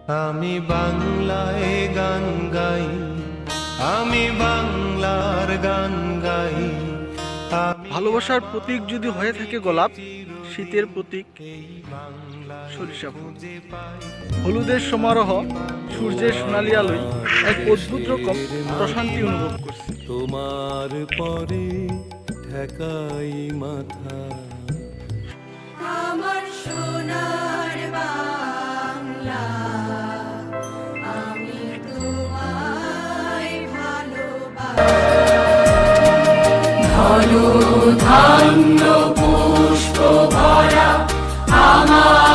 আমি বাংলায় গান গাই, আমি বাংলার গান গাই। ভালোবাসার প্রতীক যদি হয়ে থাকে গোলাপ, শীতের প্রতীক সরিষা ফুল। হলুদের সমারোহ, সূর্যের সোনালী আলোয় এক অদ্ভুত রকম প্রশান্তি অনুভব করছি। তোমার পরে ঠেকাই মাথা, আমার সোনার বাংলা, আমি তোমায় ভালোবাসি। ধনু ধান্য পুষ্প ভরা আমার